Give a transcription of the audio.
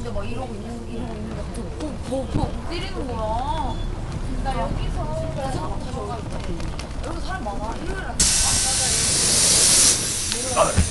근데 막 이러고 있는데 복 때리는 거야. 나 여기서 여기서 사람 많아. 일요일 날.